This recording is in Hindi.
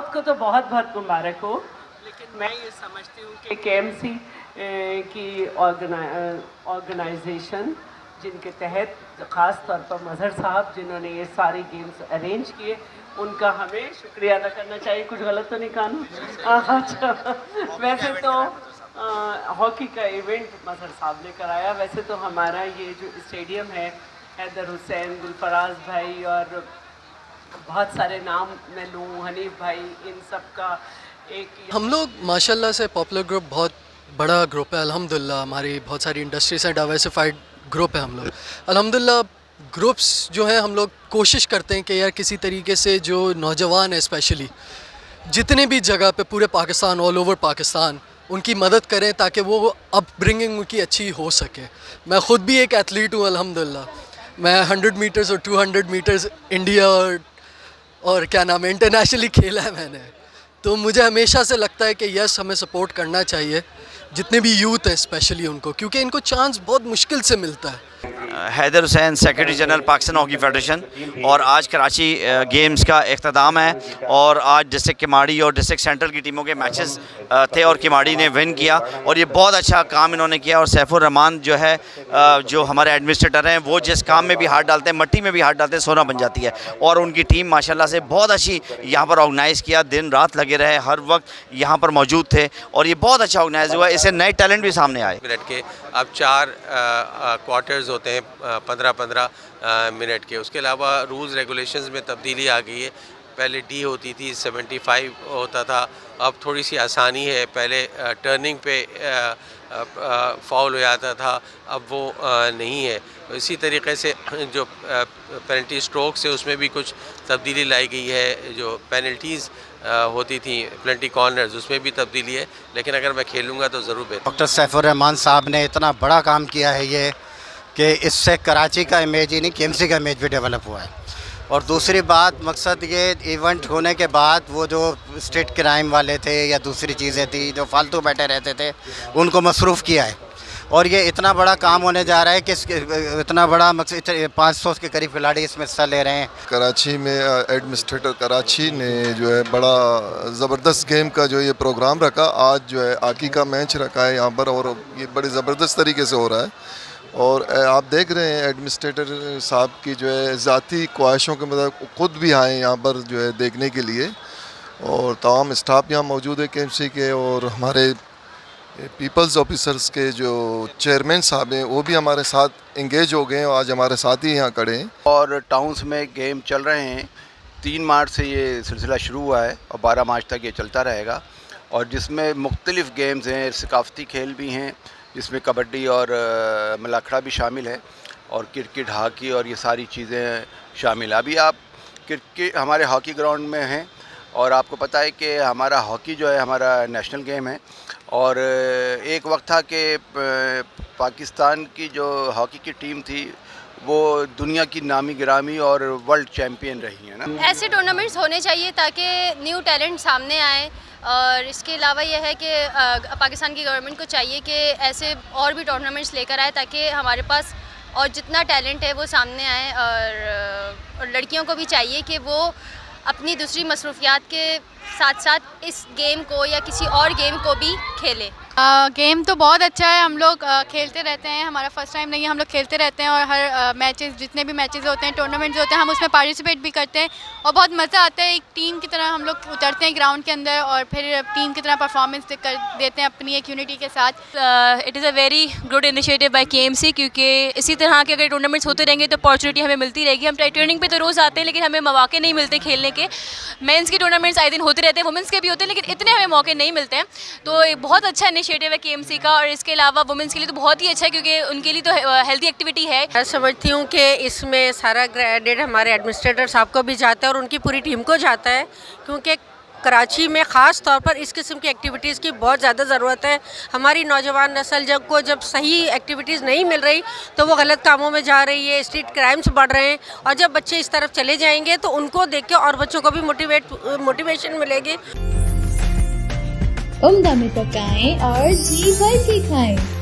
खुद को तो बहुत बहुत मुबारक हो, लेकिन मैं ये समझती हूँ कि KMC की ऑर्गेनाइजेशन जिनके तहत ख़ास तौर पर मज़हर साहब जिन्होंने ये सारी गेम्स अरेंज किए, उनका हमें शुक्रिया अदा करना चाहिए। कुछ गलत तो नहीं कहा ना? अच्छा, वैसे तो हॉकी का इवेंट मज़हर साहब ने कराया। वैसे तो हमारा ये जो स्टेडियम है, हैदर हुसैन, गुलफराज भाई और बहुत सारे नाम मैं लूँ, हनीफ भाई, इन सब का एक हम लोग माशाल्लाह से पॉपुलर ग्रुप बहुत बड़ा ग्रुप है अल्हम्दुलिल्लाह। हमारी बहुत सारी इंडस्ट्री से डाइवर्सिफाइड ग्रुप है हम लोग अल्हम्दुलिल्लाह। ग्रुप्स जो हैं हम लोग कोशिश करते हैं कि यार किसी तरीके से जो नौजवान है स्पेशली जितने भी जगह पे पूरे पाकिस्तान, ऑल ओवर पाकिस्तान, उनकी मदद करें ताकि वो अपब्रिंगिंग उनकी अच्छी हो सके। मैं ख़ुद भी एक एथलीट हूँ अल्हम्दुलिल्लाह। मैं 100 मीटर्स और 200 मीटर्स इंडिया और क्या नाम है इंटरनेशनली खेला है मैंने। तो मुझे हमेशा से लगता है कि यस हमें सपोर्ट करना चाहिए जितने भी यूथ हैं स्पेशली उनको, क्योंकि इनको चांस बहुत मुश्किल से मिलता है। Haider Hussain, secretary general Pakistan hockey federation, और आज कराची गेम्स का इख्तिताम है और आज डिस्ट्रिक्ट किमाड़ी और डिस्ट्रिक्ट सेंट्रल की टीमों के मैचेस थे और किमाड़ी ने विन किया और ये बहुत अच्छा काम इन्होंने किया। और सैफुर रहमान जो है जो हमारे एडमिनिस्ट्रेटर हैं, वो जिस काम में भी हाथ डालते हैं, मट्टी में भी हाथ डालते हैं, सोना बन जाती है। और उनकी टीम माशाल्लाह से बहुत अच्छी यहाँ पर ऑर्गेनाइज़ किया, दिन रात लगे रहे, हर वक्त यहाँ पर मौजूद थे और ये बहुत अच्छा ऑर्गेनाइज हुआ। इससे नए टैलेंट भी सामने आए। मिनट के अब 4 क्वार्टर्स होते हैं 15-15 मिनट के। उसके अलावा रूल्स रेगुलेशंस में तब्दीली आ गई है। पहले डी होती थी, 75 होता था, अब थोड़ी सी आसानी है। पहले टर्निंग पे फाउल हो जाता था, अब वो नहीं है। इसी तरीके से जो पेनल्टी स्ट्रोक्स है उसमें भी कुछ तब्दीली लाई गई है। जो पेनल्टीज़ होती थी, पेनल्टी कॉर्नर्स, उसमें भी तब्दीली है। लेकिन अगर मैं खेलूँगा तो ज़रूर बेहतर। डॉक्टर सैफुर रहमान साहब ने इतना बड़ा काम किया है ये कि इससे कराची का इमेज ही नहीं KMC का इमेज भी डेवलप हुआ है। और दूसरी बात, मकसद ये इवेंट होने के बाद वो जो स्ट्रीट क्राइम वाले थे या दूसरी चीज़ें थी जो फालतू बैठे रहते थे, उनको मसरूफ़ किया है। और ये इतना बड़ा काम होने जा रहा है कि इतना बड़ा मकसद 500 के करीब खिलाड़ी इसमें हिस्सा ले रहे हैं। कराची में एडमिनिस्ट्रेटर कराची ने जो है बड़ा ज़बरदस्त गेम का जो ये प्रोग्राम रखा। आज जो है हॉकी का मैच रखा है यहाँ पर और ये बड़ी ज़बरदस्त तरीके से हो रहा है। और आप देख रहे हैं एडमिनिस्ट्रेटर साहब की जो है ज़ाती ख्वाहिशों के मतलब खुद भी आए यहाँ पर जो है देखने के लिए, और तमाम स्टाफ यहाँ मौजूद है KMC के, और हमारे पीपल्स ऑफिसर्स के जो चेयरमैन साहब हैं वो भी हमारे साथ इंगेज हो गए हैं और आज हमारे साथ ही यहाँ खड़े हैं। और टाउन्स में गेम चल रहे हैं। 3 मार्च से ये सिलसिला शुरू हुआ है और 12 मार्च तक ये चलता रहेगा, और जिसमें मुख्तलिफ़ गेम्स हैं, सकाफ़ती खेल भी हैं, जिसमें कबड्डी और मलाखड़ा भी शामिल है, और क्रिकेट, हॉकी और ये सारी चीज़ें शामिल है। अभी आप क्रिकेट हमारे हॉकी ग्राउंड में हैं, और आपको पता है कि हमारा हॉकी जो है हमारा नेशनल गेम है। और एक वक्त था कि पाकिस्तान की जो हॉकी की टीम थी वो दुनिया की नामी गिरामी और वर्ल्ड चैम्पियन रही है ना। ऐसे टूर्नामेंट्स होने चाहिए ताकि न्यू टैलेंट सामने आए। और इसके अलावा यह है कि पाकिस्तान की गवर्नमेंट को चाहिए कि ऐसे और भी टूर्नामेंट्स लेकर आए ताकि हमारे पास और जितना टैलेंट है वो सामने आए। और लड़कियों को भी चाहिए कि वो अपनी दूसरी मसरूफियात के साथ साथ इस गेम को या किसी और गेम को भी खेलें। गेम तो बहुत अच्छा है, हम लोग खेलते रहते हैं, हमारा फर्स्ट टाइम नहीं है, हम लोग खेलते रहते हैं। और हर मैचेस, जितने भी मैचेस होते हैं, टूर्नामेंट्स होते हैं, हम उसमें पार्टिसिपेट भी करते हैं और बहुत मज़ा आता है। एक टीम की तरह हम लोग उतरते हैं ग्राउंड के अंदर और फिर टीम की तरह परफॉर्मेंस देते हैं अपनी एक यूनिटी के साथ। It is a very good initiative by KMC, क्योंकि इसी तरह के अगर टूर्नामेंट्स होते रहेंगे तो अपॉर्चुनिटी हमें मिलती रहेगी। हम ट्रेनिंग पे तो रोज़ आते हैं लेकिन हमें मौके नहीं मिलते खेलने के। मेंस के टूर्नामेंट्स आए दिन होते रहते हैं, वुमेंस के भी होते हैं, लेकिन इतने हमें मौके नहीं मिलते हैं। तो एक बहुत अच्छा इनिशिएटिव है KMC का। और इसके अलावा वुमेंस के लिए तो बहुत ही अच्छा है क्योंकि उनके लिए तो हेल्दी एक्टिविटी है। मैं समझती हूँ कि इसमें सारा क्रेडिट हमारे एडमिनिस्ट्रेटर साहब को भी जाता है और उनकी पूरी टीम को जाता है, क्योंकि कराची में ख़ास तौर पर इस किस्म की एक्टिविटीज़ की बहुत ज़्यादा ज़रूरत है। हमारी नौजवान नस्ल जब सही एक्टिविटीज़ नहीं मिल रही तो वो गलत कामों में जा रही है, स्ट्रीट क्राइम्स बढ़ रहे हैं, और जब बच्चे इस तरफ चले जाएंगे तो उनको देख के और बच्चों को भी मोटिवेशन मिलेगी। उम्दा में पकाएं और जी भर के खाएं।